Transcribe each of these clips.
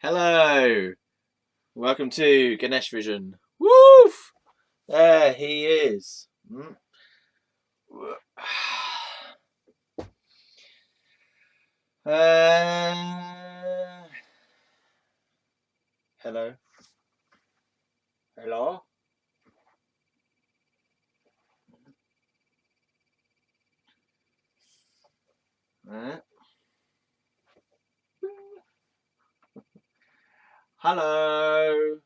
Hello, welcome to Ganesh Vision. Woof! There he is. Uh, hello. Hello. Hello.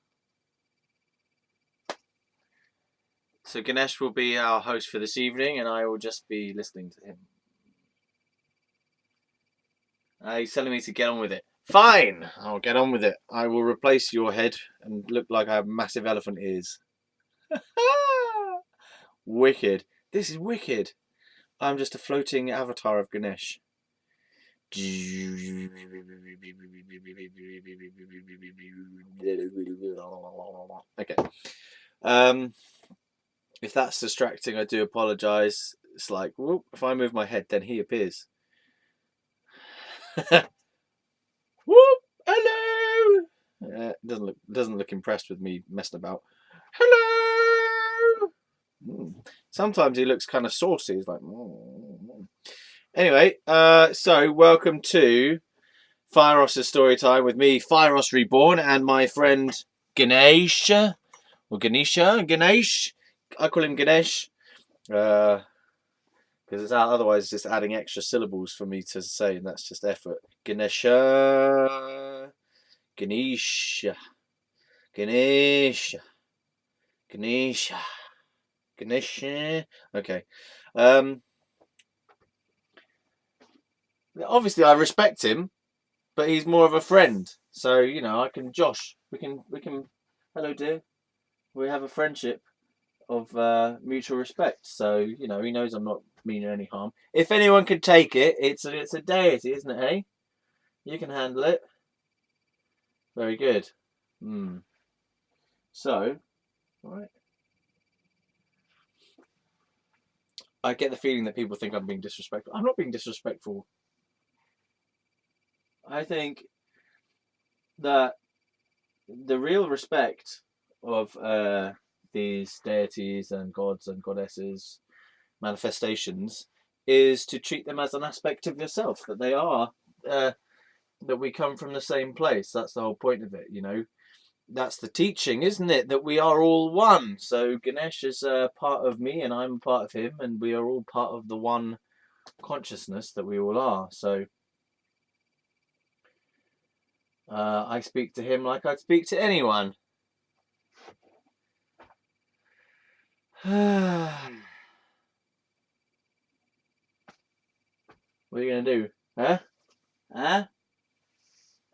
So Ganesh will be our host for this evening, and I will just be listening to him. He's telling me to get on with it. Fine, I'll get on with it. I will replace your head and look like I have massive elephant ears. Wicked. This is wicked. I'm just a floating avatar of Ganesh. Okay. If that's distracting, I do apologise. It's like, whoop, if I move my head, then he appears. Whoop! Hello. Doesn't look impressed with me messing about. Hello. Sometimes he looks kind of saucy. He's like, Anyway, so welcome to Fieros' story time with me, Fieros Reborn, and my friend Ganesh, or Ganesh. I call him Ganesh, because it's otherwise it's just adding extra syllables for me to say, and that's just effort. Ganesha, Ganesha, Ganesha, Ganesha, Ganesha. Okay. Obviously, I respect him, but he's more of a friend. So I can Josh. We can. Hello, dear. We have a friendship of mutual respect. So he knows I'm not meaning any harm. If anyone can take it, it's a deity, isn't it? Hey, you can handle it. Very good. So, all right. I get the feeling that people think I'm being disrespectful. I'm not being disrespectful. I think that the real respect of these deities and gods and goddesses manifestations is to treat them as an aspect of yourself, that they are, that we come from the same place. That's the whole point of it, That's the teaching, isn't it? That we are all one. So Ganesh is a part of me and I'm a part of him, and we are all part of the one consciousness that we all are. So I speak to him like I'd speak to anyone. What are you going to do? Huh?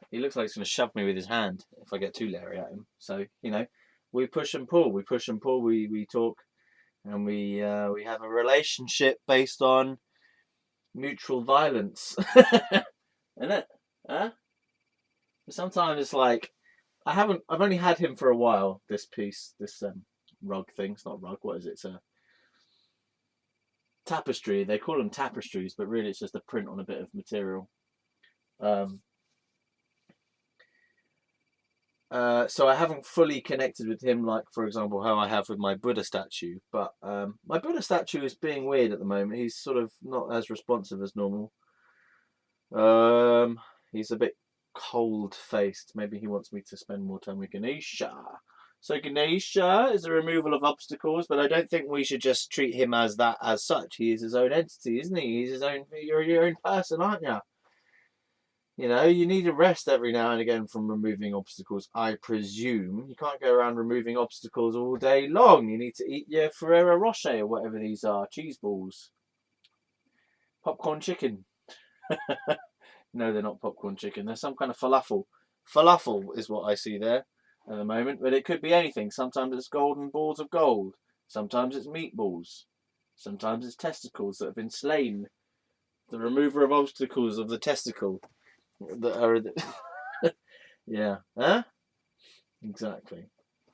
He looks like he's going to shove me with his hand if I get too leery at him. So, we push and pull. We push and pull. We talk. And we have a relationship based on mutual violence. Isn't it? Huh? Sometimes it's like, I've only had him for a while, this rug thing. It's not a rug, what is it? It's a tapestry. They call them tapestries, but really it's just a print on a bit of material. So I haven't fully connected with him, like, for example, how I have with my Buddha statue. But my Buddha statue is being weird at the moment. He's sort of not as responsive as normal. He's a bit cold-faced. Maybe he wants me to spend more time with Ganesha. So Ganesha is a removal of obstacles, but I don't think we should just treat him as that as such. He is his own entity, isn't he? He's his own. You're your own person, aren't you? You need a rest every now and again from removing obstacles, I presume. You can't go around removing obstacles all day long. You need to eat your Ferrero Rocher or whatever these are, cheese balls. Popcorn chicken. No, they're not popcorn chicken. They're some kind of falafel. Falafel is what I see there at the moment, but it could be anything. Sometimes it's golden balls of gold. Sometimes it's meatballs. Sometimes it's testicles that have been slain. The remover of obstacles of the testicle. Yeah, huh? Exactly.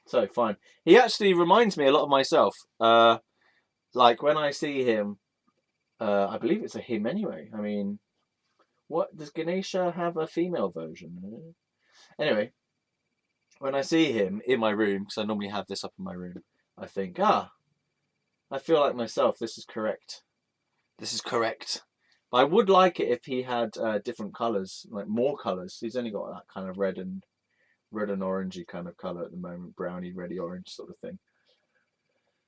So fine. He actually reminds me a lot of myself. Like when I see him, I believe it's a him anyway. I mean, What does Ganesha have a female version? Anyway, when I see him in my room, because I normally have this up in my room, I think, I feel like myself. This is correct. This is correct. But I would like it if he had different colours, like more colours. He's only got that kind of red and orangey kind of colour at the moment, browny, reddy orange sort of thing.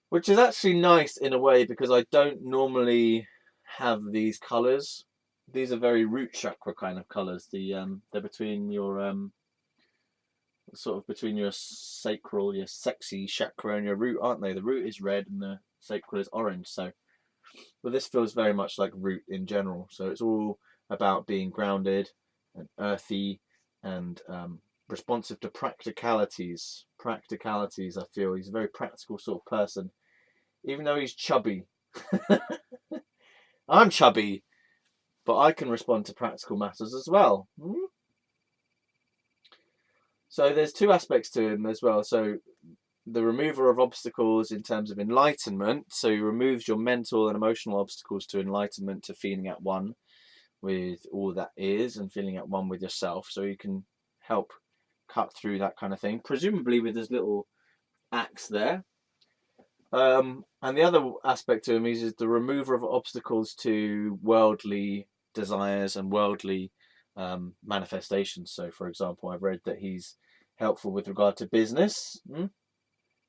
Which is actually nice in a way because I don't normally have these colours. These are very root chakra kind of colours. They're between your sort of between your sacral, your sexy chakra, and your root, aren't they? The root is red and the sacral is orange. So, but this feels very much like root in general. So it's all about being grounded and earthy and responsive to practicalities. Practicalities. I feel he's a very practical sort of person, even though he's chubby. I'm chubby, but I can respond to practical matters as well. So there's two aspects to him as well. So the remover of obstacles in terms of enlightenment. So he removes your mental and emotional obstacles to enlightenment, to feeling at one with all that is and feeling at one with yourself. So you can help cut through that kind of thing, presumably with his little axe there. And the other aspect to him is the remover of obstacles to worldly desires and worldly manifestations. So, for example, I've read that he's helpful with regard to business.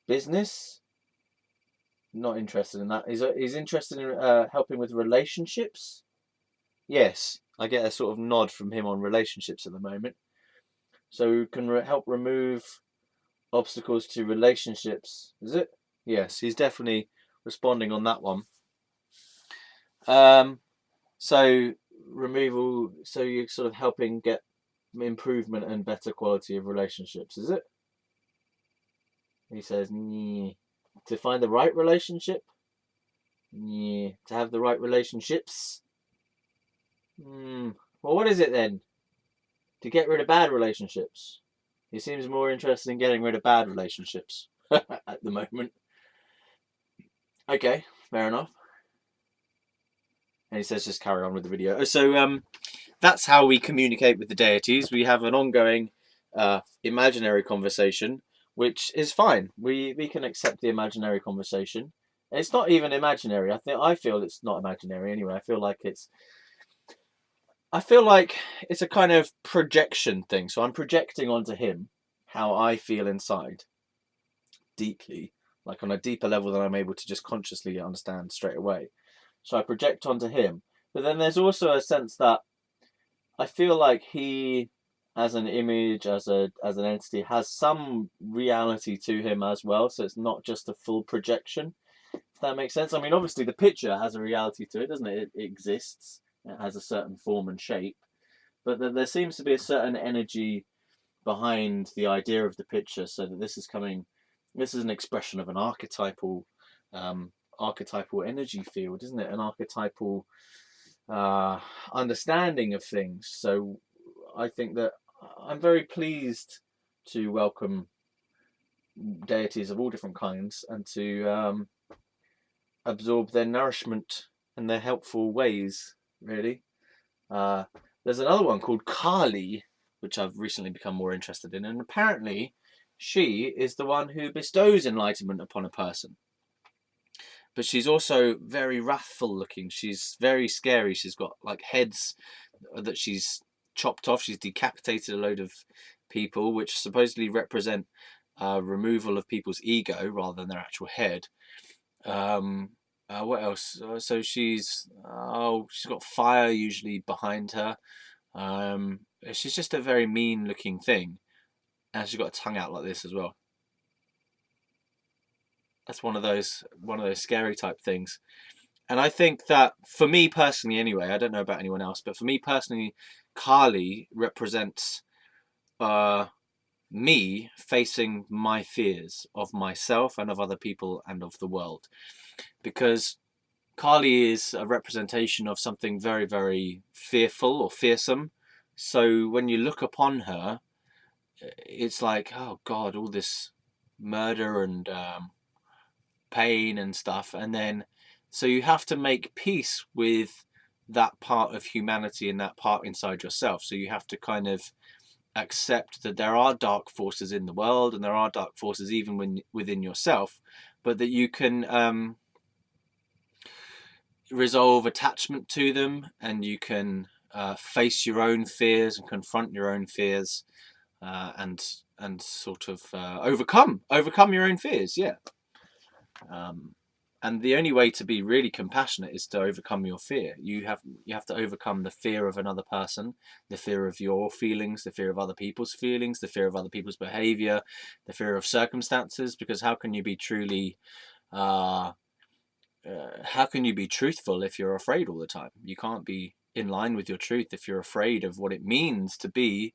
Business, not interested in that. He's interested in helping with relationships. Yes, I get a sort of nod from him on relationships at the moment. So can help remove obstacles to relationships. Is it? Yes, he's definitely responding on that one. So removal. So you're sort of helping get improvement and better quality of relationships. Is it? He says, to find the right relationship. To have the right relationships. Well, what is it then? To get rid of bad relationships. He seems more interested in getting rid of bad relationships at the moment. Okay, fair enough. And he says just carry on with the video. So that's how we communicate with the deities. We have an ongoing imaginary conversation, which is fine. We can accept the imaginary conversation. And it's not even imaginary. I feel it's not imaginary anyway. I feel like it's a kind of projection thing. So I'm projecting onto him how I feel inside deeply, like on a deeper level than I'm able to just consciously understand straight away. So I project onto him. But then there's also a sense that I feel like he, as an image, as an entity, has some reality to him as well. So it's not just a full projection, if that makes sense. I mean, obviously the picture has a reality to it, doesn't it? It exists. It has a certain form and shape. But there seems to be a certain energy behind the idea of the picture, so that this is an expression of an archetypal energy field, isn't it? An archetypal understanding of things. So I think that I'm very pleased to welcome deities of all different kinds and to absorb their nourishment and their helpful ways, really. There's another one called Kali, which I've recently become more interested in, and apparently she is the one who bestows enlightenment upon a person. But she's also very wrathful looking. She's very scary. She's got like heads that she's chopped off. She's decapitated a load of people, which supposedly represent removal of people's ego rather than their actual head. What else? So she's got fire usually behind her. She's just a very mean looking thing, and she's got a tongue out like this as well. That's one of those scary type things. And I think that for me personally, anyway, I don't know about anyone else, but for me personally, Kali represents me facing my fears of myself and of other people and of the world, because Kali is a representation of something very, very fearful or fearsome. So when you look upon her, it's like, oh God, all this murder and pain and stuff. And then, so you have to make peace with that part of humanity and that part inside yourself. So you have to kind of accept that there are dark forces in the world, and there are dark forces even within yourself, but that you can resolve attachment to them, and you can face your own fears and confront your own fears, and sort of overcome your own fears. Yeah. And the only way to be really compassionate is to overcome your fear. You have to overcome the fear of another person, the fear of your feelings, the fear of other people's feelings, the fear of other people's behavior, the fear of circumstances. Because how can you be truly, how can you be truthful if you're afraid all the time? You can't be in line with your truth if you're afraid of what it means to be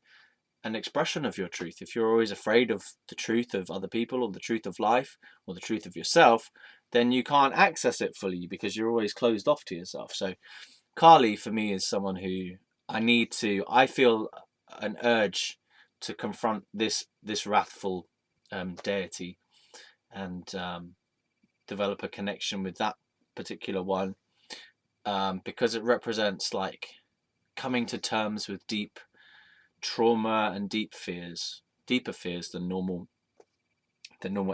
an expression of your truth. If you're always afraid of the truth of other people, or the truth of life, or the truth of yourself, then you can't access it fully, because you're always closed off to yourself. So Kali for me is someone who I feel an urge to confront this wrathful deity, and develop a connection with that particular one, because it represents like coming to terms with deep trauma and deeper fears than normal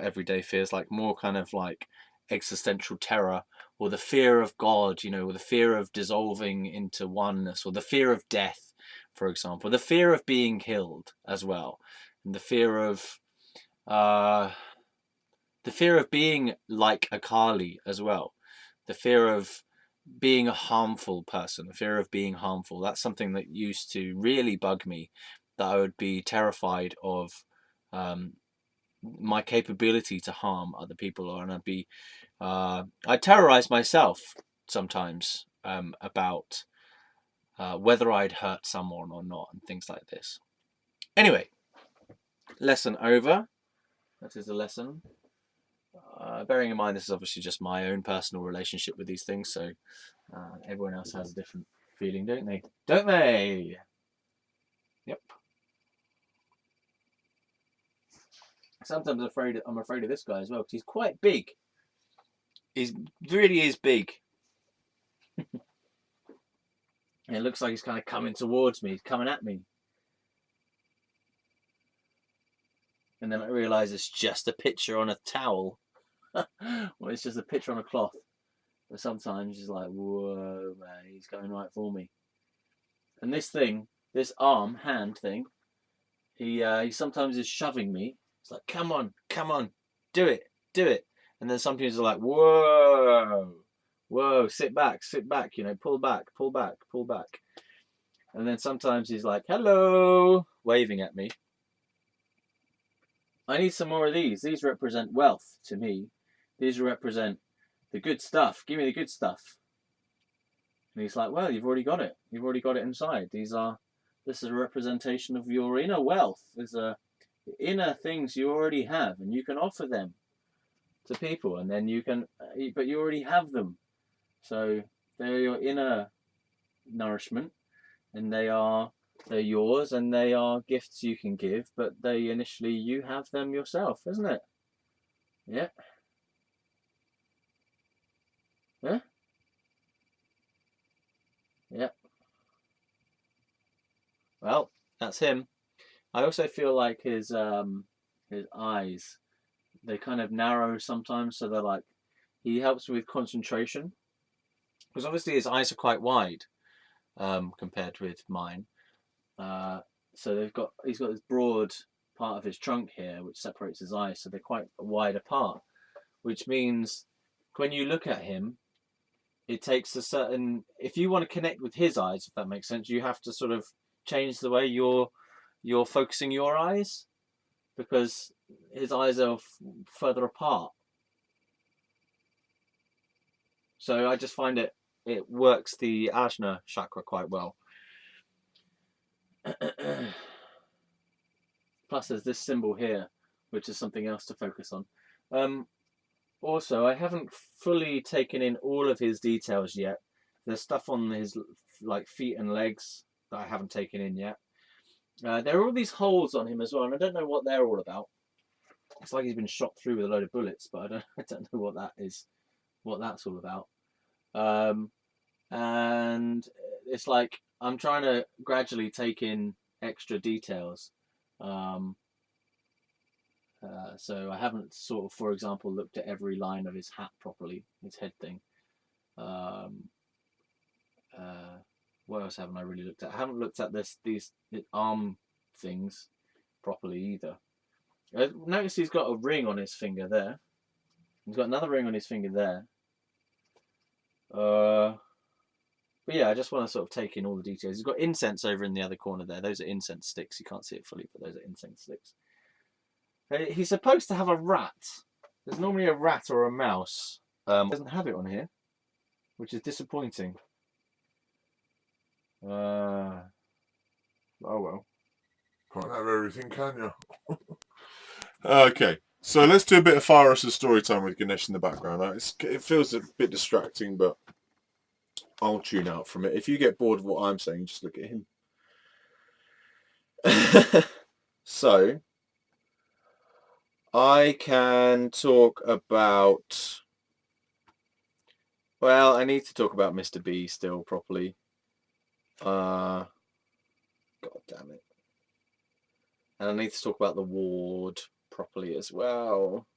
everyday fears, like more kind of like existential terror, or the fear of God, or the fear of dissolving into oneness, or the fear of death, for example, the fear of being killed as well, and the fear of being like a Kali as well, the fear of being a harmful person, the fear of being harmful. That's something that used to really bug me, that I would be terrified of my capability to harm other people, and I terrorize myself sometimes about whether I'd hurt someone or not, and things like this. Anyway, lesson over. That is a lesson. Bearing in mind, this is obviously just my own personal relationship with these things, so everyone else has a different feeling, don't they? Don't they? Yep. Sometimes I'm afraid of this guy as well, because he's quite big. He really is big. And it looks like he's kind of coming towards me. He's coming at me. And then I realise it's just a picture on a towel. Well, it's just a picture on a cloth. But sometimes it's like, whoa, man, he's going right for me. And this thing, this hand thing, he sometimes is shoving me. It's like, come on, do it. And then sometimes it's like, whoa, sit back, pull back. And then sometimes he's like, hello, waving at me. I need some more of these. These represent wealth to me. These represent the good stuff. Give me the good stuff. And he's like, well, you've already got it. You've already got it inside. This is a representation of your inner wealth. There's inner things you already have, and you can offer them to people, and then but you already have them. So they're your inner nourishment, and they're yours, and they are gifts you can give, but initially you have them yourself, isn't it? Yeah. Yeah. Yeah. Well, that's him. I also feel like his eyes, they kind of narrow sometimes, so they're like, he helps with concentration, because obviously his eyes are quite wide compared with mine. So he's got this broad part of his trunk here which separates his eyes, so they're quite wide apart, which means when you look at him, it takes a certain, if you want to connect with his eyes, if that makes sense, you have to sort of change the way you're focusing your eyes, because his eyes are further apart. So I just find it works the Ajna chakra quite well. Plus there's this symbol here, which is something else to focus on. Also, I haven't fully taken in all of his details yet. There's stuff on his like feet and legs that I haven't taken in yet. There are all these holes on him as well, and I don't know what they're all about. It's like he's been shot through with a load of bullets, but I don't know what that is, what that's all about. and it's like I'm trying to gradually take in extra details. Um, so I haven't sort of, for example, looked at every line of his hat properly, his head thing. Um, uh, what else haven't I really looked at? I haven't looked at these arm things properly either. Notice he's got a ring on his finger there. He's got another ring on his finger there. But yeah, I just want to sort of take in all the details. He's got incense over in the other corner there. Those are incense sticks. You can't see it fully, but those are incense sticks. He's supposed to have a rat. There's normally a rat or a mouse. Doesn't have it on here, which is disappointing. Oh well. Can't have everything, can you? Okay, so let's do a bit of Fieros' story time with Ganesh in the background. It feels a bit distracting, but I'll tune out from it. If you get bored of what I'm saying, just look at him. So, I can talk about... Well, I need to talk about Mr.B still properly. God damn it. And I need to talk about the ward properly as well.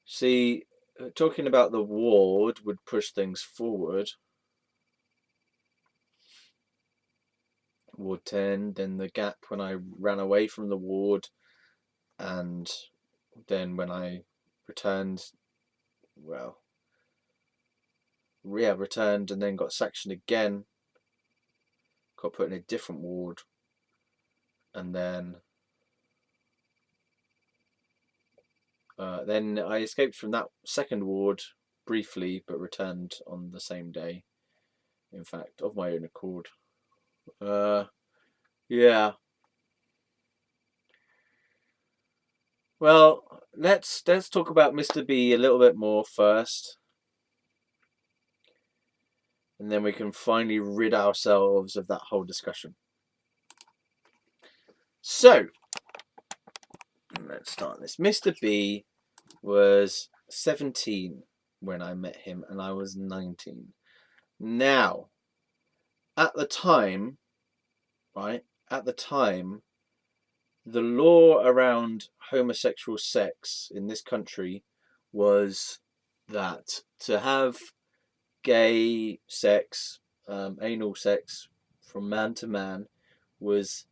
See, talking about the ward would push things forward. Ward 10, then the gap when I ran away from the ward, and then when I returned, well, yeah, returned and then got sectioned again, got put in a different ward, and then I escaped from that second ward briefly, but returned on the same day, in fact, of my own accord. Yeah. Well, let's talk about Mr.B a little bit more first, and then we can finally rid ourselves of that whole discussion. So, let's start this. Mr.B was 17 when I met him, and I was 19. Now, at the time, right, the law around homosexual sex in this country was that to have gay sex, anal sex from man to man was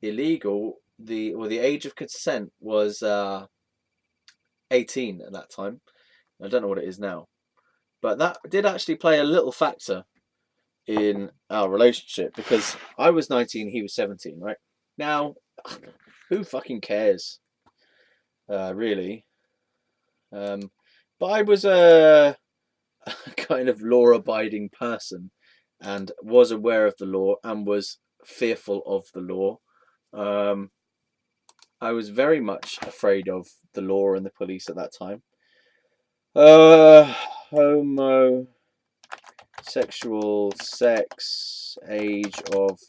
illegal. The age of consent was 18 at that time. I don't know what it is now, but that did actually play a little factor in our relationship because I was 19, he was 17, right? Now, who fucking cares? Really. But I was a kind of law-abiding person and was aware of the law and was fearful of the law. I was very much afraid of the law and the police at that time. Homosexual sex, age of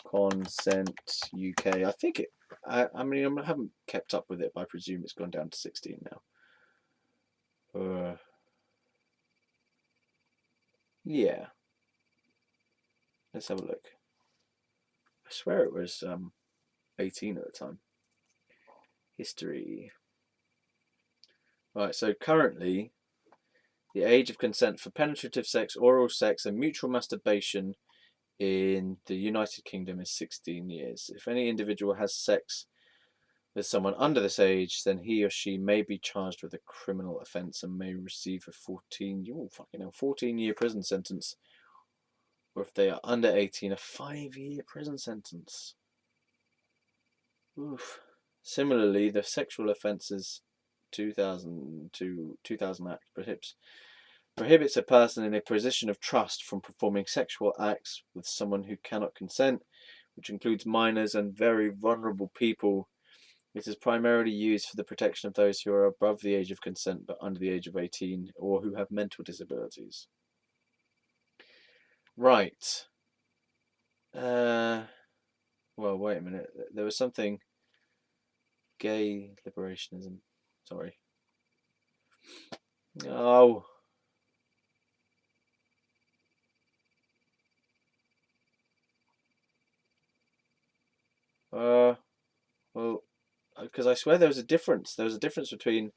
consent, UK. I think it. I mean, I haven't kept up with it, but I presume it's gone down to 16 now. Yeah. Let's have a look. I swear it was 18 at the time. History. Right, so currently, the age of consent for penetrative sex, oral sex, and mutual masturbation in the United Kingdom is 16 years. If any individual has sex with someone under this age, then he or she may be charged with a criminal offence and may receive a 14-year prison sentence. Or if they are under 18, a 5-year prison sentence. Oof. Similarly, the Sexual Offences 2000 Act prohibits a person in a position of trust from performing sexual acts with someone who cannot consent, which includes minors and very vulnerable people. It is primarily used for the protection of those who are above the age of consent but under the age of 18 or who have mental disabilities. Right. Well, wait a minute. There was something... Gay liberationism. Sorry. Oh. Well, because I swear there was a difference. There was a difference between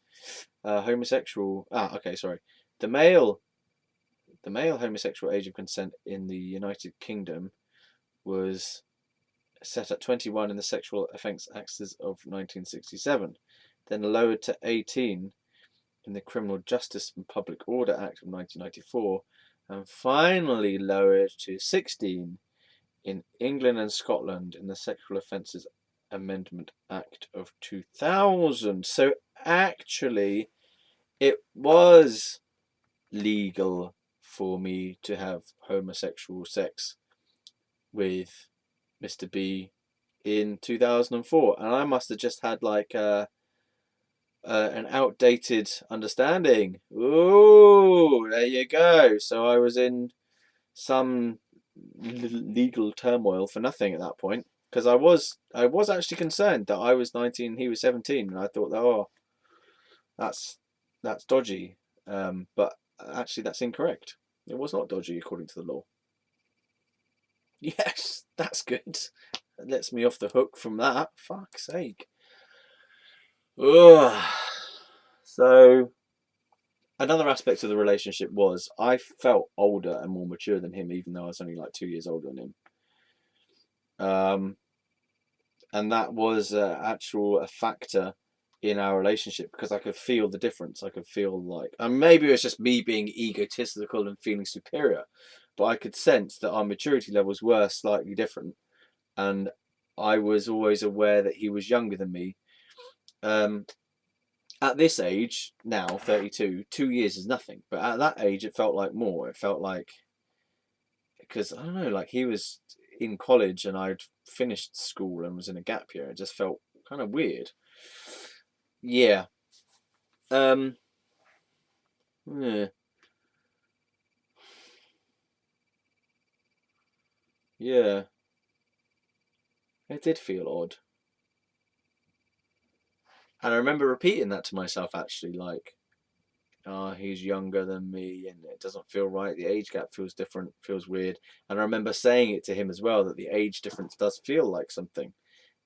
homosexual. Okay, sorry. The male, the male homosexual age of consent in the United Kingdom was set at 21 in the Sexual Offence Acts of 1967, then lowered to 18 in the Criminal Justice and Public Order Act of 1994, and finally lowered to 16 in England and Scotland in the Sexual Offences Amendment Act of 2000. So actually, it was legal for me to have homosexual sex with Mr.B in 2004, and I must have just had like an outdated understanding. Ooh, there you go. So I was in some legal turmoil for nothing at that point, because I was actually concerned that I was 19 and he was 17, and I thought that, oh, that's dodgy. But actually that's incorrect. It was not dodgy according to the law. Yes, that's good. That lets me off the hook from that. Fuck's sake. Ugh. So another aspect of the relationship was I felt older and more mature than him, even though I was only like 2 years older than him. And that was a factor in our relationship, because I could feel the difference. I could feel like, and maybe it was just me being egotistical and feeling superior, but I could sense that our maturity levels were slightly different, and I was always aware that he was younger than me. At this age, now 32, 2 years is nothing, but at that age it felt like more. It felt like, because I don't know, like he was in college and I'd finished school and was in a gap year. It just felt kind of weird. Yeah. Yeah. Yeah. It did feel odd. And I remember repeating that to myself actually, like, oh, he's younger than me and it doesn't feel right. The age gap feels different, feels weird. And I remember saying it to him as well, that the age difference does feel like something.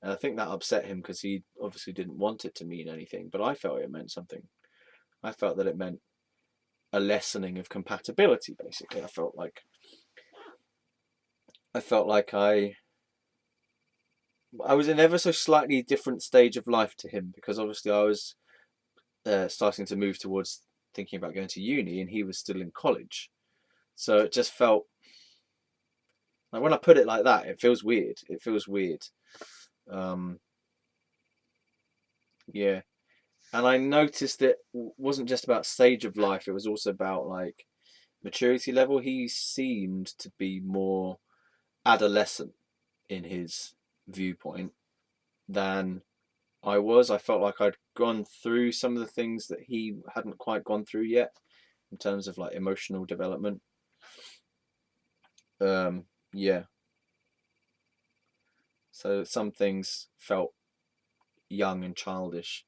And I think that upset him, because he obviously didn't want it to mean anything, but I felt it meant something. I felt that it meant a lessening of compatibility, basically. I felt like I was in ever so slightly different stage of life to him, because obviously I was starting to move towards thinking about going to uni and he was still in college. So it just felt like, when I put it like that, it feels weird. It feels weird. Um, yeah. And I noticed it wasn't just about stage of life, it was also about like maturity level. He seemed to be more adolescent in his viewpoint than I was. I felt like I'd gone through some of the things that he hadn't quite gone through yet in terms of like emotional development. Yeah. So some things felt young and childish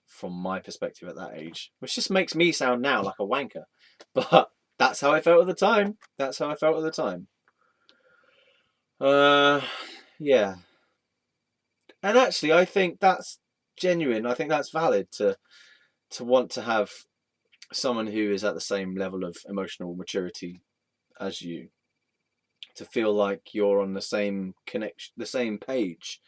from my perspective at that age, which just makes me sound now like a wanker. But that's how I felt at the time. That's how I felt at the time. Yeah. And actually, I think that's genuine. I think that's valid to want to have someone who is at the same level of emotional maturity as you, to feel like you're on the same connection, the same page,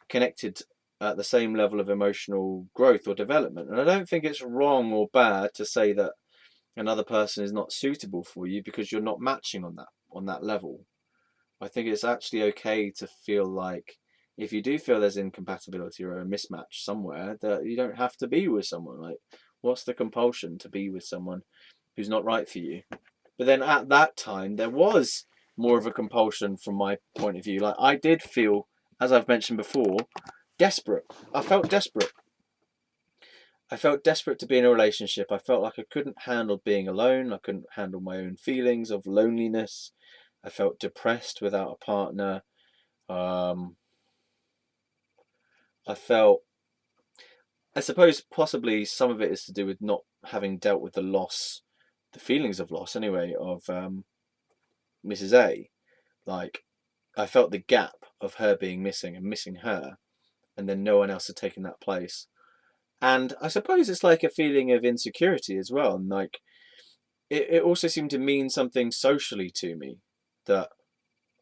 connected at the same level of emotional growth or development. And I don't think it's wrong or bad to say that another person is not suitable for you because you're not matching on that level. I think it's actually okay to feel like, if you do feel there's incompatibility or a mismatch somewhere, that you don't have to be with someone. Like, what's the compulsion to be with someone who's not right for you? But then at that time, there was more of a compulsion from my point of view. Like, I did feel, as I've mentioned before, desperate. I felt desperate. I felt desperate to be in a relationship. I felt like I couldn't handle being alone. I couldn't handle my own feelings of loneliness. I felt depressed without a partner. I felt I suppose possibly some of it is to do with not having dealt with the loss, the feelings of loss anyway, of Mrs. A. Like, I felt the gap of her being missing and missing her, and then no one else had taken that place. And I suppose it's like a feeling of insecurity as well. And like, it also seemed to mean something socially to me, that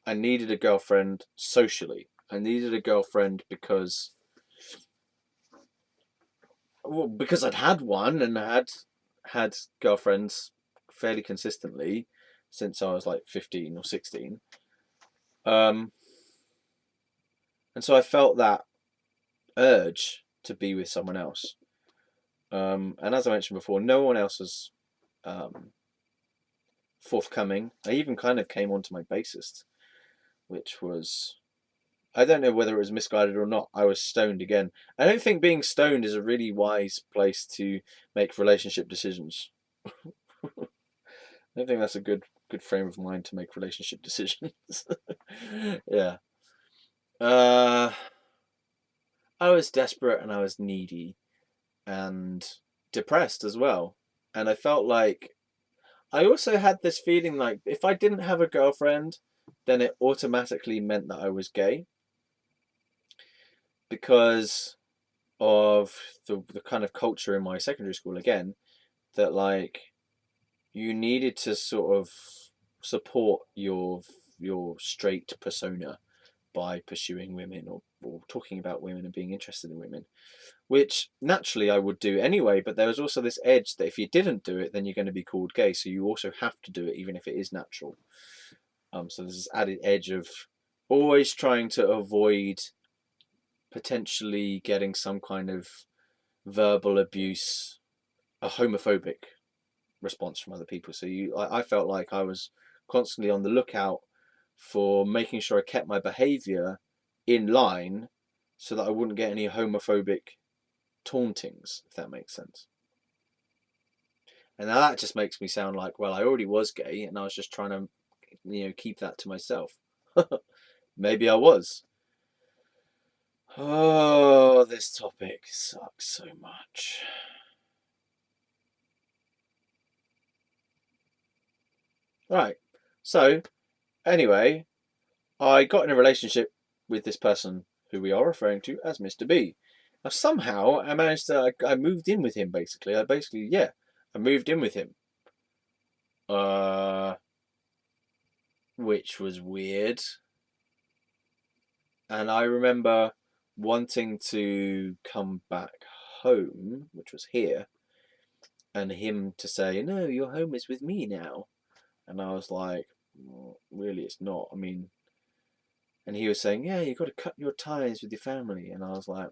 I needed a girlfriend socially. I needed a girlfriend because, well, because I'd had one and I had girlfriends fairly consistently since I was like 15 or 16. And so I felt that urge to be with someone else. And as I mentioned before, no one else was forthcoming. I even kind of came onto my bassist, which was, I don't know whether it was misguided or not. I was stoned again. I don't think being stoned is a really wise place to make relationship decisions. I don't think that's a good frame of mind to make relationship decisions. Yeah. I was desperate and I was needy and depressed as well. And I felt like I also had this feeling like if I didn't have a girlfriend, then it automatically meant that I was gay, because of the kind of culture in my secondary school again, that like you needed to sort of support your straight persona by pursuing women, or talking about women and being interested in women, which naturally I would do anyway, but there was also this edge that if you didn't do it, then you're going to be called gay, so you also have to do it even if it is natural. So there's this added edge of always trying to avoid potentially getting some kind of verbal abuse, a homophobic response from other people. So I felt like I was constantly on the lookout for making sure I kept my behaviour in line so that I wouldn't get any homophobic tauntings, if that makes sense. And now that just makes me sound like, well, I already was gay and I was just trying to, keep that to myself. Maybe I was. Oh, this topic sucks so much. Right. So, anyway, I got in a relationship with this person who we are referring to as Mr. B. Now, somehow I managed to, I moved in with him basically. I moved in with him. Which was weird. And I remember wanting to come back home, which was here, and him to say, "No, your home is with me now." And I was like, well, really, it's not. I mean, and he was saying, "Yeah, you've got to cut your ties with your family." And I was like,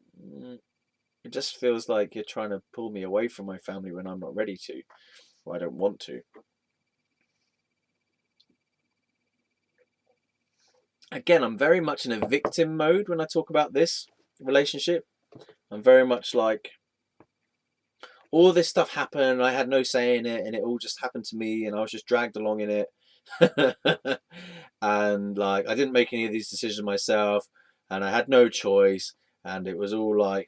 it just feels like you're trying to pull me away from my family when I'm not ready to, or I don't want to. Again, I'm very much in a victim mode when I talk about this relationship. I'm very much like, all this stuff happened, I had no say in it, and it all just happened to me, and I was just dragged along in it. And like, I didn't make any of these decisions myself, and I had no choice, and it was all like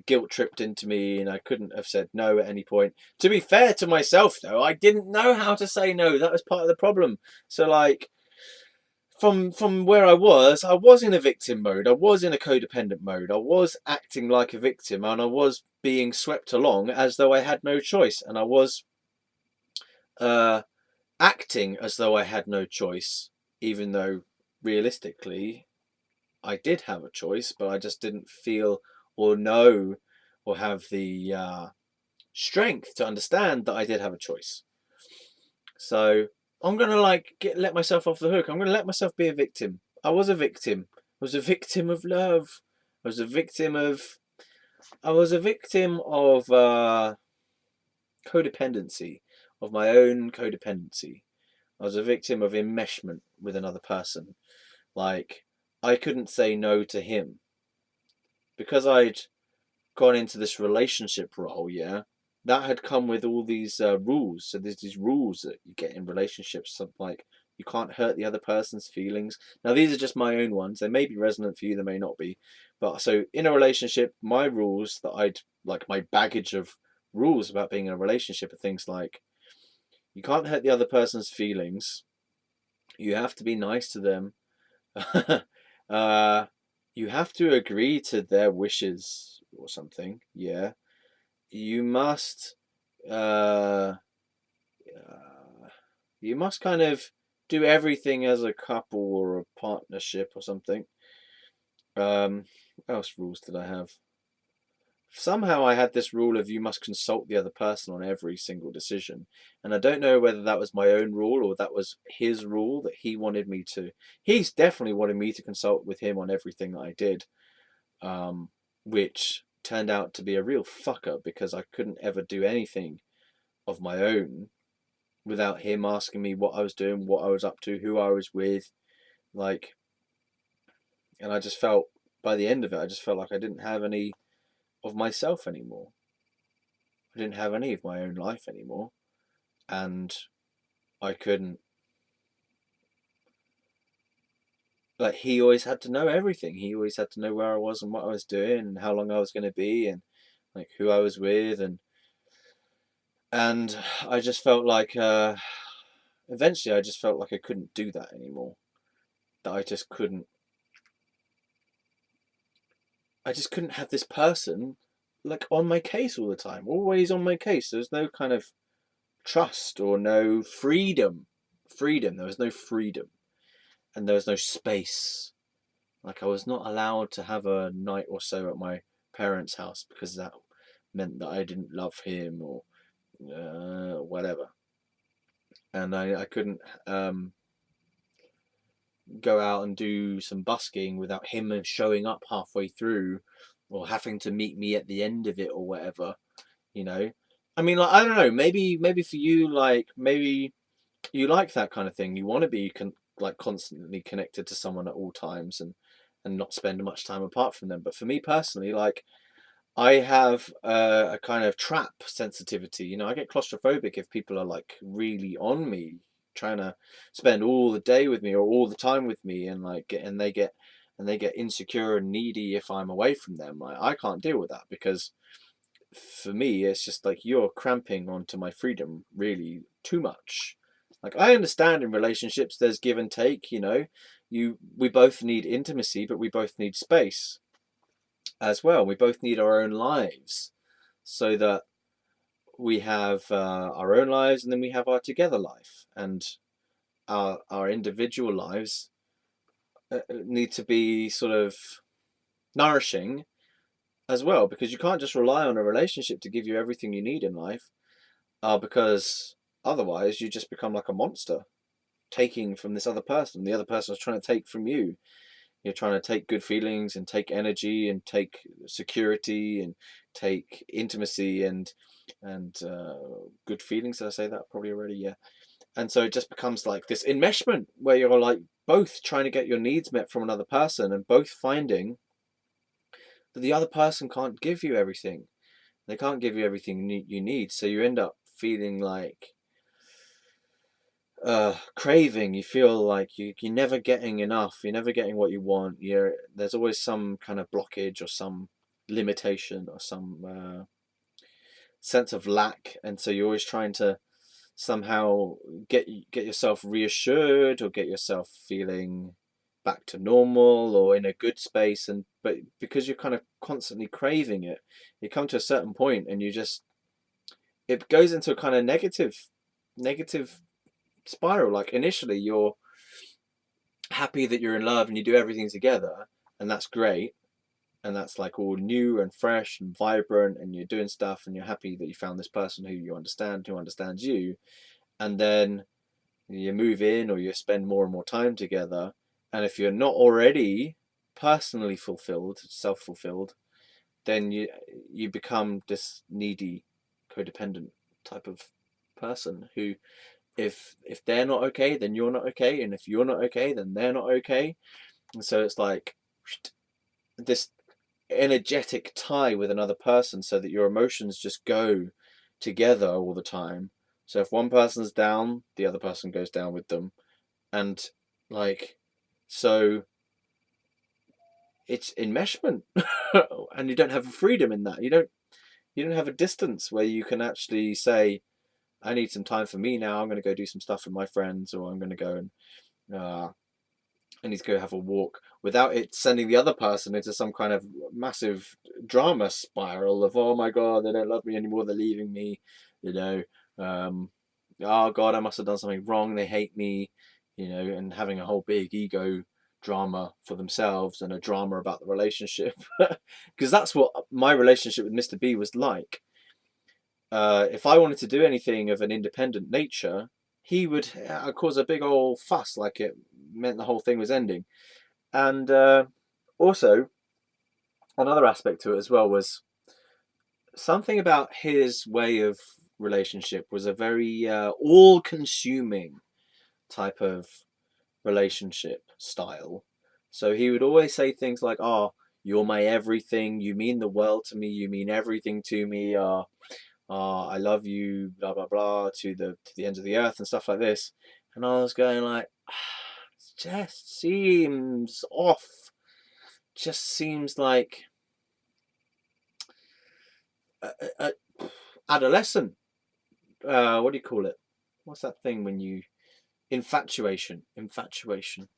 guilt tripped into me, and I couldn't have said no at any point. To be fair to myself, though, I didn't know how to say no. That was part of the problem. So like, from where I was in a victim mode. I was in a codependent mode. I was acting like a victim, and I was being swept along as though I had no choice, and I was acting as though I had no choice, even though realistically I did have a choice, but I just didn't feel or know or have the strength to understand that I did have a choice. So I'm gonna let myself off the hook. I'm gonna let myself be a victim. I was a victim. I was a victim of love. I was a victim of codependency, of my own codependency. I was a victim of enmeshment with another person. Like, I couldn't say no to him because I'd gone into this relationship role. Yeah, that had come with all these rules. So there's these rules that you get in relationships, like You can't hurt the other person's feelings. Now, these are just my own ones. They may be resonant for you, they may not be. But so in a relationship, my rules that I'd like, my baggage of rules about being in a relationship are things like you can't hurt the other person's feelings. You have to be nice to them. You have to agree to their wishes or something. Yeah. You must uh, you must kind of do everything as a couple or a partnership or something. What else rules did I have? Somehow I had this rule of you must consult the other person on every single decision. And I don't know whether that was my own rule or that was his rule that he wanted me to. He's definitely wanted me to consult with him on everything that I did, which turned out to be a real fucker because I couldn't ever do anything of my own without him asking me what I was doing, what I was up to, who I was with, like, and I just felt by the end of it, I just felt like I didn't have any of myself anymore. I didn't have any of my own life anymore, and I couldn't. Like, he always had to know everything. He always had to know where I was and what I was doing and how long I was going to be and like who I was with and I just felt like eventually I just felt like I couldn't do that anymore. That I just couldn't have this person like on my case all the time, always on my case. There's no kind of trust or no freedom. There was no freedom, and there was no space. Like I was not allowed to have a night or so at my parents' house because that meant that I didn't love him or whatever, and I couldn't go out and do some busking without him showing up halfway through or having to meet me at the end of it or whatever, you know. I mean, like, I don't know, maybe for you, like, maybe you like that kind of thing. You want to be like constantly connected to someone at all times and not spend much time apart from them. But for me personally, like, I have a kind of trap sensitivity. You know, I get claustrophobic if people are like really on me, trying to spend all the day with me or all the time with me, and like they get insecure and needy if I'm away from them. I can't deal with that because for me it's just like you're cramping onto my freedom really too much. Like, I understand in relationships there's give and take. You know, we both need intimacy, but we both need space as well. We both need our own lives so that we have our own lives and then we have our together life, and our individual lives need to be sort of nourishing as well, because you can't just rely on a relationship to give you everything you need in life, because otherwise you just become like a monster taking from this other person. The other person is trying to take from you. You're trying to take good feelings and take energy and take security and take intimacy and good feelings. Did I say that probably already? Yeah. And so it just becomes like this enmeshment where you're like both trying to get your needs met from another person and both finding that the other person can't give you everything. They can't give you everything you need. So you end up feeling like craving. You feel like you're never getting enough. You're never getting what you want. There's always some kind of blockage or some limitation or some sense of lack, and so you're always trying to somehow get yourself reassured or get yourself feeling back to normal or in a good space. And but because you're kind of constantly craving it, you come to a certain point and it goes into a kind of negative spiral. Like, initially you're happy that you're in love and you do everything together, and that's great, and that's like all new and fresh and vibrant, and you're doing stuff and you're happy that you found this person who understands you. And then you move in or you spend more and more time together, and if you're not already personally fulfilled, self-fulfilled, then you become this needy, codependent type of person who, if they're not okay, then you're not okay, and if you're not okay, then they're not okay. And so it's like this energetic tie with another person so that your emotions just go together all the time. So if one person's down, the other person goes down with them. and like, so it's enmeshment, and you don't have a freedom in that. You don't have a distance where you can actually say, I need some time for me now. I'm going to go do some stuff with my friends, or I'm going to go and I need to go have a walk, without it sending the other person into some kind of massive drama spiral of, oh my God, they don't love me anymore, they're leaving me, you know, oh God, I must have done something wrong, they hate me, you know, and having a whole big ego drama for themselves and a drama about the relationship. Because that's what my relationship with Mr. B was like. If I wanted to do anything of an independent nature, he would cause a big old fuss, like it meant the whole thing was ending. And also, another aspect to it as well was something about his way of relationship was a very all-consuming type of relationship style. So he would always say things like, "Oh, you're my everything. You mean the world to me. You mean everything to me. I love you, blah blah blah, to the ends of the earth," and stuff like this. And I was going like, it just seems off. Just seems like a adolescent. What do you call it? What's that thing when you infatuation, infatuation,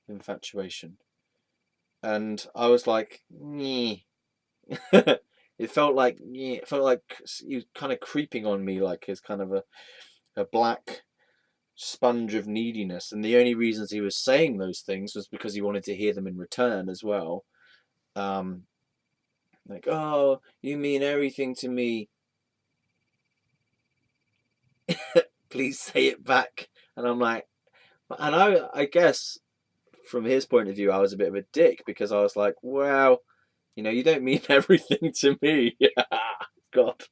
infatuation? And I was like, "Nyeh." It felt like, yeah, it felt like he was kind of creeping on me, like his kind of a black sponge of neediness. And the only reasons he was saying those things was because he wanted to hear them in return as well. Um, like, oh, you mean everything to me. Please say it back. And I'm like, and I guess from his point of view, I was a bit of a dick because I was like, well, you know, you don't mean everything to me. God,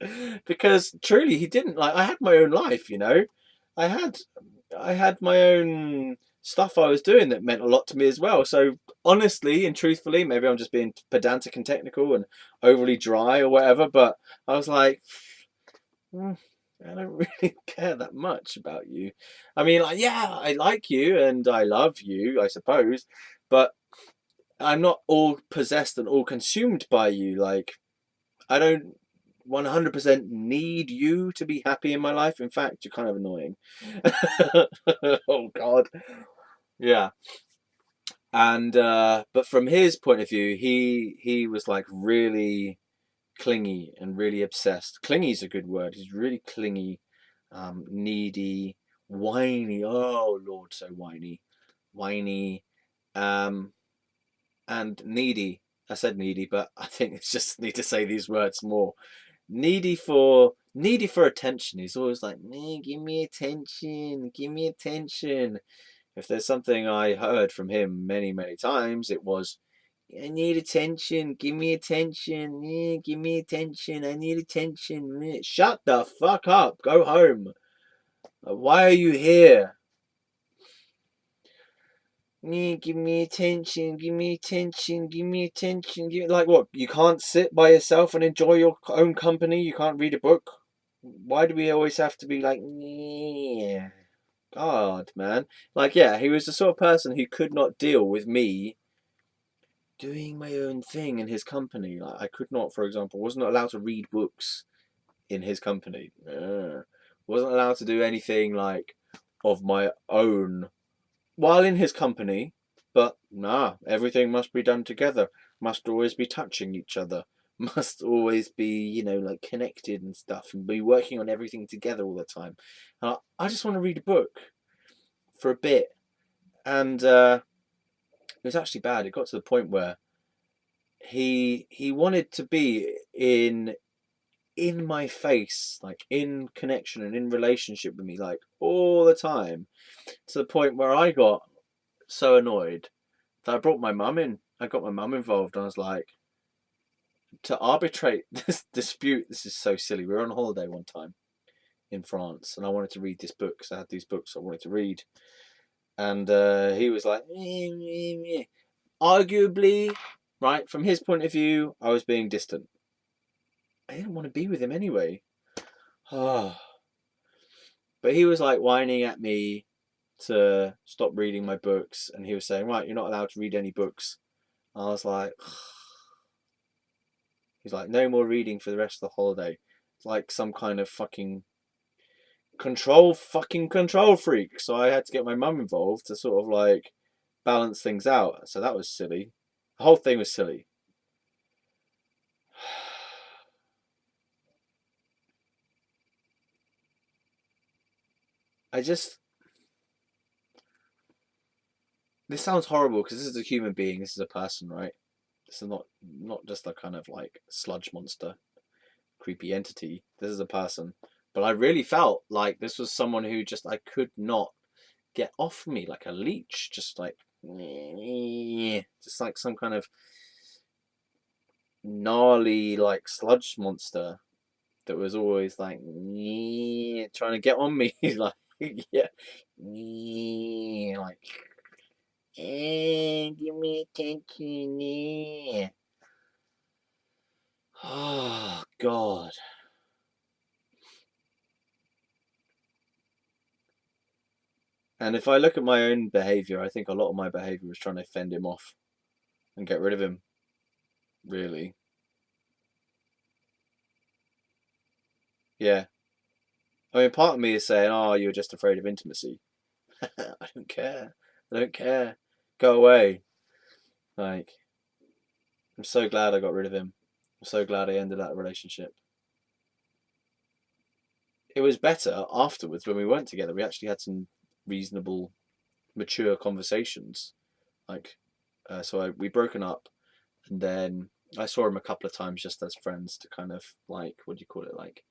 because truly he didn't. Like, I had my own life, you know, I had I had my own stuff I was doing that meant a lot to me as well. So honestly and truthfully, maybe I'm just being pedantic and technical and overly dry or whatever, but I was like, "Mm, I don't really care that much about you. I mean, like, yeah, I like you and I love you, I suppose, but I'm not all possessed and all consumed by you. Like, I don't 100% need you to be happy in my life. In fact, you're kind of annoying." Oh God. Yeah. And but from his point of view, he was like really clingy and really obsessed. Clingy is a good word. He's really clingy, needy, whiny. Oh Lord, so whiny, whiny, um, and needy. I said needy, but I think it's just need to say these words more. Needy for attention. He's always like, give me attention, give me attention. If there's something I heard from him many, many times, it was, I need attention, give me attention, give me attention, I need attention. Shut the fuck up, go home. Why are you here? Give me attention, give me attention, give me attention. Like what? You can't sit by yourself and enjoy your own company? You can't read a book? Why do we always have to be like, yeah? God, man. Like, yeah, he was the sort of person who could not deal with me doing my own thing in his company. Like, I could not, for example, wasn't allowed to read books in his company. Wasn't allowed to do anything like of my own while in his company, but nah, everything must be done together, must always be touching each other, must always be, you know, like connected and stuff, and be working on everything together all the time. I just want to read a book for a bit. And it was actually bad. It got to the point where he wanted to be in my face, like in connection and in relationship with me, like all the time, to the point where I got so annoyed that I brought my mum in. I got my mum involved. And I was like, to arbitrate this dispute. This is so silly. We were on holiday one time in France, and I wanted to read this book because I had these books I wanted to read. And he was like, arguably, right, from his point of view, I was being distant. I didn't want to be with him anyway. But he was like whining at me to stop reading my books, and he was saying, right, you're not allowed to read any books. I was like, he's like, no more reading for the rest of the holiday. It's like some kind of fucking control freak. So I had to get my mum involved to sort of like balance things out. So that was silly. The whole thing was silly. This sounds horrible because this is a human being. This is a person, right? This is not just a kind of like sludge monster, creepy entity. This is a person. But I really felt like this was someone who just I could not get off me like a leech, just like some kind of gnarly like sludge monster that was always like trying to get on me, like yeah, like give me attention. Oh God. And if I look at my own behaviour, I think a lot of my behaviour was trying to fend him off and get rid of him, really. Yeah. I mean, part of me is saying, oh, you're just afraid of intimacy. I don't care. I don't care. Go away. Like, I'm so glad I got rid of him. I'm so glad I ended that relationship. It was better afterwards when we weren't together. We actually had some reasonable, mature conversations. Like, we broken up, and then I saw him a couple of times just as friends to kind of like, what do you call it? Like,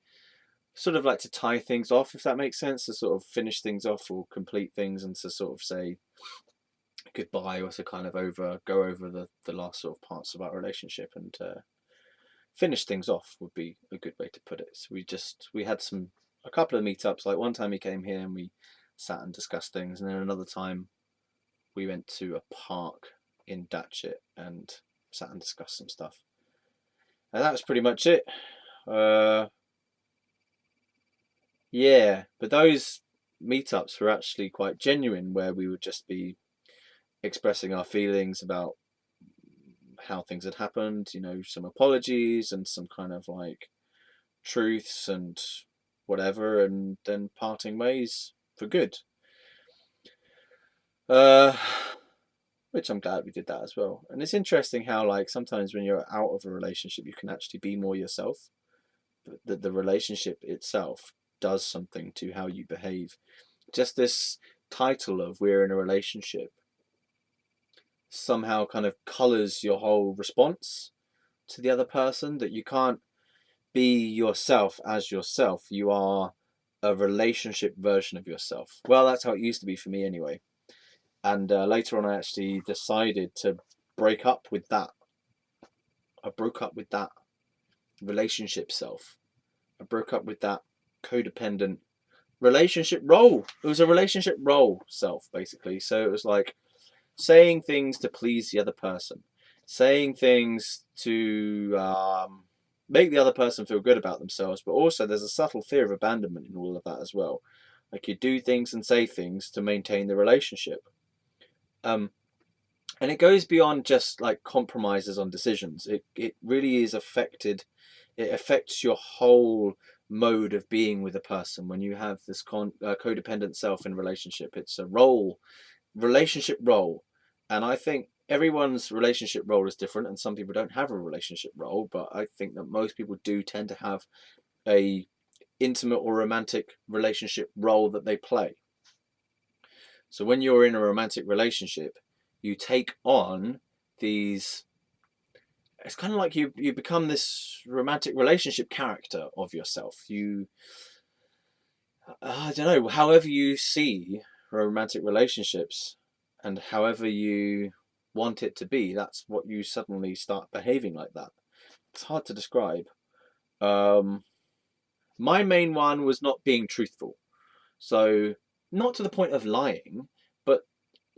sort of like to tie things off, if that makes sense, to sort of finish things off or complete things, and to sort of say goodbye, or to kind of go over the last sort of parts of our relationship, and finish things off would be a good way to put it. So we had a couple of meetups. Like one time he came here and we sat and discussed things, and then another time we went to a park in Datchet and sat and discussed some stuff. And that was pretty much it. Yeah, but those meetups were actually quite genuine, where we would just be expressing our feelings about how things had happened, some apologies and some kind of like truths and whatever, and then parting ways for good. Which I'm glad we did that as well. And it's interesting how like sometimes when you're out of a relationship, you can actually be more yourself. But the relationship itself does something to how you behave. Just this title of we're in a relationship somehow kind of colors your whole response to the other person, that you can't be yourself as yourself. You are a relationship version of yourself. Well, that's how it used to be for me anyway. And later on, I actually decided to break up with that. I broke up with that relationship self. I broke up with that codependent relationship role. It was a relationship role self, basically. So it was like saying things to please the other person, saying things to make the other person feel good about themselves, but also there's a subtle fear of abandonment in all of that as well. Like you do things and say things to maintain the relationship. And it goes beyond just like compromises on decisions. It really is affected. It affects your whole mode of being with a person when you have this codependent self in relationship. It's a relationship role, and I think everyone's relationship role is different, and some people don't have a relationship role, but I think that most people do tend to have a intimate or romantic relationship role that they play. So when you're in a romantic relationship, you take on these, it's kind of like you become this romantic relationship character of yourself. I don't know, however you see romantic relationships and however you want it to be, that's what you suddenly start behaving like that. It's hard to describe. My main one was not being truthful. So not to the point of lying, but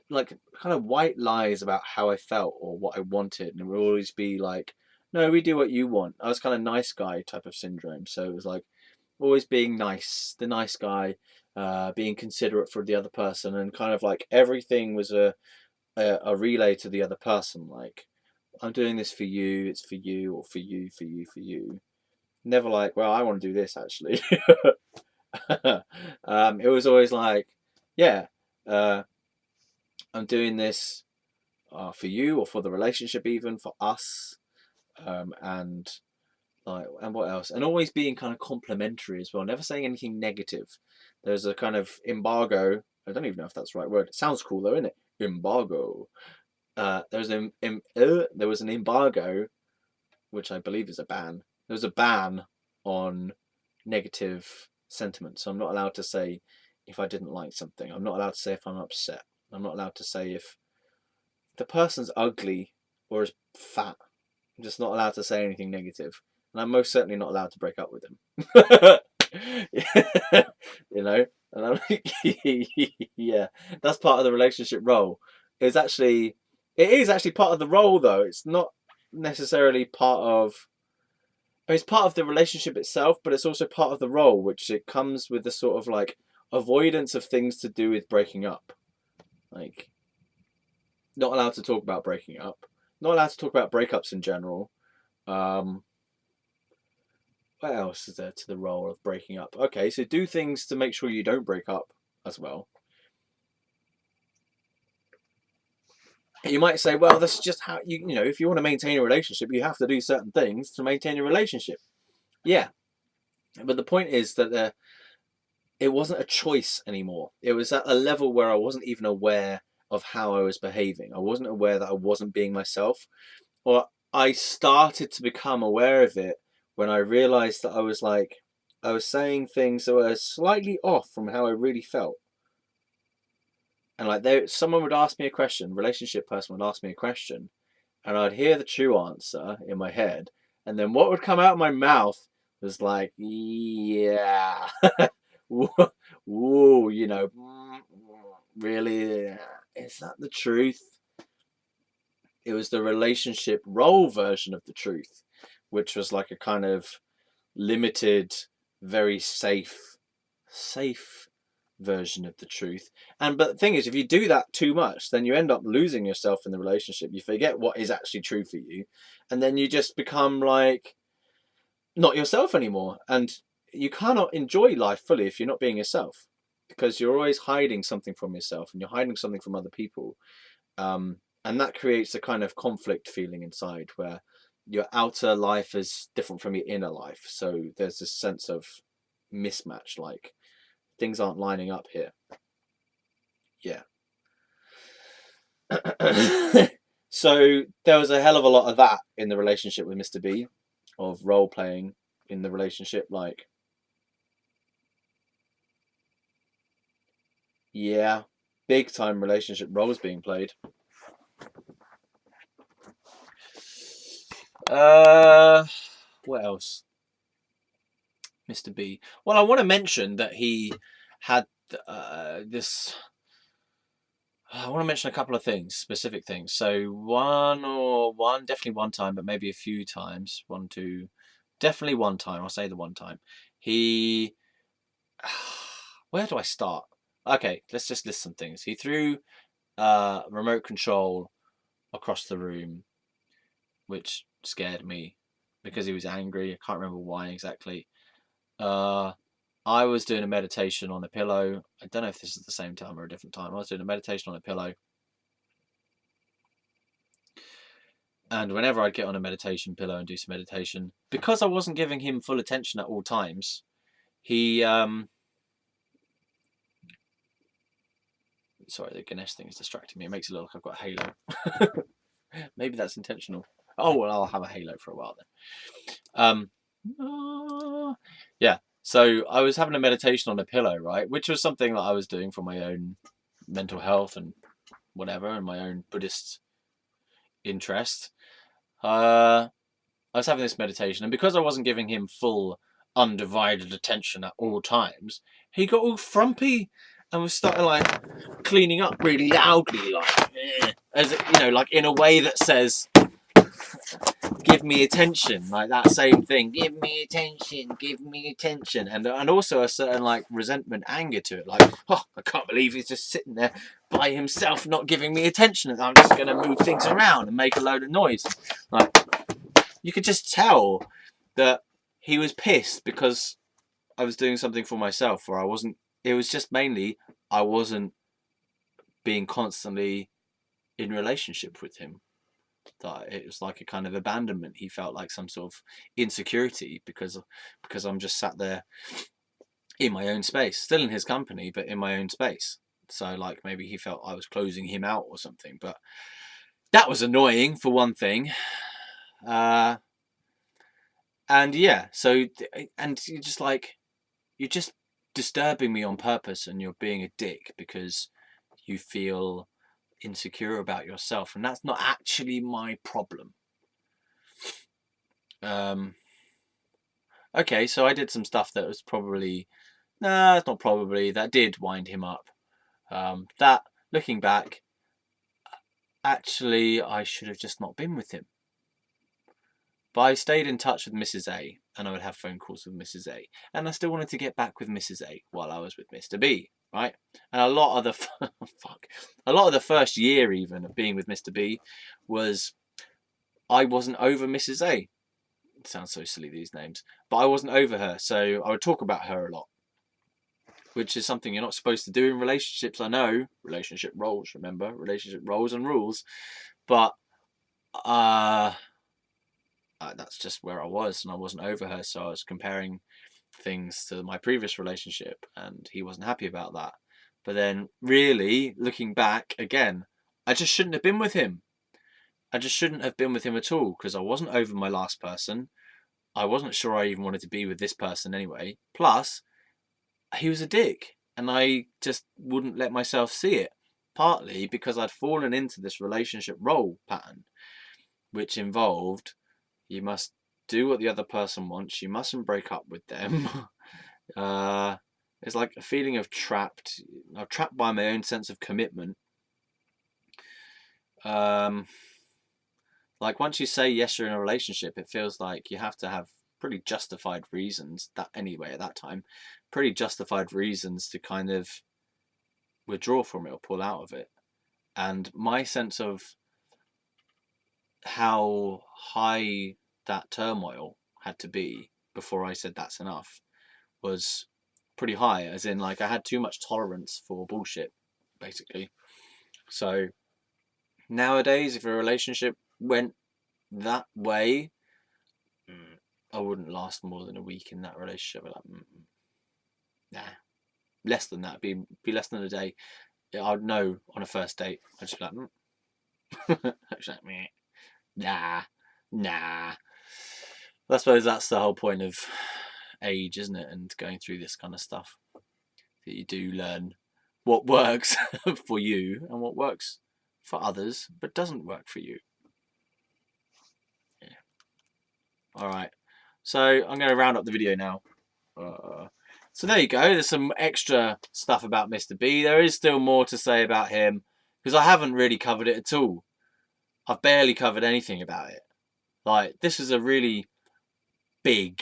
like kind of white lies about how I felt or what I wanted. And it would always be like, no, we do what you want. I was kind of nice guy type of syndrome. So it was like, always being nice, the nice guy, being considerate for the other person, and kind of like everything was a relay to the other person. Like, I'm doing this for you, it's for you, or for you, for you, for you. Never like, well, I want to do this actually. It was always like, yeah, I'm doing this for you, or for the relationship, even for us, and like, and what else? And always being kind of complimentary as well, never saying anything negative. There's a kind of embargo. I don't even know if that's the right word. It sounds cool though, isn't it? Embargo. There was an embargo, which I believe is a ban. There was a ban on negative sentiment, so I'm not allowed to say if I didn't like something. I'm not allowed to say if I'm upset. I'm not allowed to say if the person's ugly or is fat. I'm just not allowed to say anything negative, and I'm most certainly not allowed to break up with him. You know, and I'm like, yeah, that's part of the relationship role. It is actually part of the role, though. It's not necessarily part of. It's part of the relationship itself, but it's also part of the role, which it comes with the sort of like avoidance of things to do with breaking up. Like, not allowed to talk about breaking up, not allowed to talk about breakups in general. What else is there to the role of breaking up? Okay, so do things to make sure you don't break up as well. You might say, well, that's just how you know, if you want to maintain a relationship, you have to do certain things to maintain a relationship. Yeah, but the point is that it wasn't a choice anymore. It was at a level where I wasn't even aware of how I was behaving. I wasn't aware that I wasn't being myself, or I started to become aware of it when I realized that I was saying things that were slightly off from how I really felt. And like someone would ask me a question, relationship person would ask me a question, and I'd hear the true answer in my head, and then what would come out of my mouth was like, yeah, whoa, you know, really, is that the truth? It was the relationship role version of the truth, which was like a kind of limited, very safe version of the truth. But the thing is, if you do that too much, then you end up losing yourself in the relationship. You forget what is actually true for you, and then you just become like not yourself anymore. And you cannot enjoy life fully if you're not being yourself, because you're always hiding something from yourself, and you're hiding something from other people. And that creates a kind of conflict feeling inside, where your outer life is different from your inner life. So there's this sense of mismatch, like things aren't lining up here. Yeah. So there was a hell of a lot of that in the relationship with Mr. B, of role playing in the relationship. Like, yeah, big time relationship roles being played. What else? Mr. B. Well, I want to mention that he had this. I want to mention a couple of things, specific things. So definitely one time, but maybe a few times. Definitely one time. I'll say the one time. He. Where do I start? Okay, let's just list some things. He threw remote control across the room, which scared me because he was angry. I can't remember why exactly. I was doing a meditation on a pillow. I don't know if this is the same time or a different time. I was doing a meditation on a pillow. And whenever I'd get on a meditation pillow and do some meditation, because I wasn't giving him full attention at all times, he... Sorry, the Ganesh thing is distracting me. It makes it look like I've got a halo. Maybe that's intentional. Oh, well, I'll have a halo for a while then. Yeah. So I was having a meditation on a pillow, right? Which was something that I was doing for my own mental health and whatever, and my own Buddhist interest. I was having this meditation, and because I wasn't giving him full, undivided attention at all times, he got all frumpy and was starting like cleaning up really loudly, like as you know, like in a way that says, give me attention, like that same thing, give me attention, and also a certain like resentment, anger to it, like, oh, I can't believe he's just sitting there by himself not giving me attention, and I'm just going to move things around and make a load of noise. Like, you could just tell that he was pissed because I was doing something for myself, or I wasn't. It was just mainly I wasn't being constantly in relationship with him. That it was like a kind of abandonment. He felt like some sort of insecurity because I'm just sat there in my own space, still in his company, but in my own space. So like maybe he felt I was closing him out or something. But that was annoying for one thing. And yeah, so and you're just disturbing me on purpose, and you're being a dick because you feel insecure about yourself, and that's not actually my problem. Okay, so I did some stuff that was probably it's not probably that did wind him up. That looking back, actually I should have just not been with him. But I stayed in touch with Mrs. A, and I would have phone calls with Mrs. A, and I still wanted to get back with Mrs. A while I was with Mr. B, right? And a lot of the first year even of being with Mr. B was I wasn't over Mrs. A. It sounds so silly, these names, but I wasn't over her, so I would talk about her a lot, which is something you're not supposed to do in relationships. I know, relationship roles, remember, relationship roles and rules, but that's just where I was, and I wasn't over her, so I was comparing things to my previous relationship, and he wasn't happy about that. But then, really, looking back again, I just shouldn't have been with him. I just shouldn't have been with him at all, because I wasn't over my last person. I wasn't sure I even wanted to be with this person anyway. Plus, he was a dick, and I just wouldn't let myself see it. Partly because I'd fallen into this relationship role pattern, which involved you must do what the other person wants. You mustn't break up with them. It's like a feeling of trapped. I'm trapped by my own sense of commitment. Like once you say yes, you're in a relationship, it feels like you have to have pretty justified reasons. That anyway, at that time, pretty justified reasons to kind of withdraw from it or pull out of it. And my sense of how high that turmoil had to be before I said that's enough was pretty high, as in like I had too much tolerance for bullshit, basically. So nowadays, if a relationship went that way, I wouldn't last more than a week in that relationship. Like, nah, less than that. Be less than a day. I'd know on a first date. I'd just be like, I'd just like, nah. I suppose that's the whole point of age, isn't it? And going through this kind of stuff, that you do learn what works for you and what works for others, but doesn't work for you. Yeah. All right. So I'm going to round up the video now. So there you go. There's some extra stuff about Mr. B. There is still more to say about him because I haven't really covered it at all. I've barely covered anything about it. Like, this is a really big,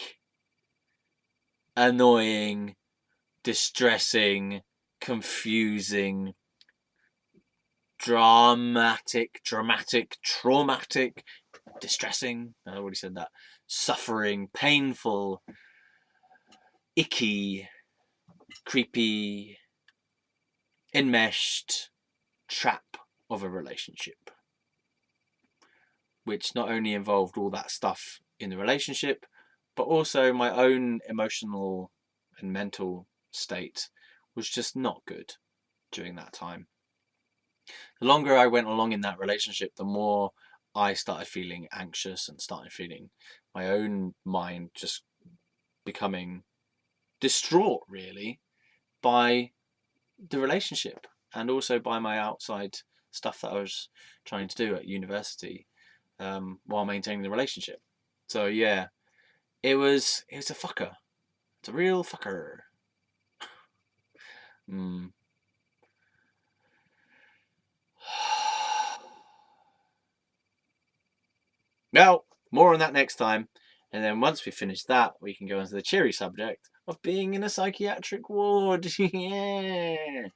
annoying, distressing, confusing, dramatic, traumatic, distressing, I already said that, suffering, painful, icky, creepy, enmeshed trap of a relationship, which not only involved all that stuff in the relationship, but also my own emotional and mental state was just not good during that time. The longer I went along in that relationship, the more I started feeling anxious and started feeling my own mind just becoming distraught, really, by the relationship and also by my outside stuff that I was trying to do at university while maintaining the relationship. So yeah, it was a fucker. It's a real fucker. Now, More on that next time. And then once we finish that, we can go into the cheery subject of being in a psychiatric ward. Yeah.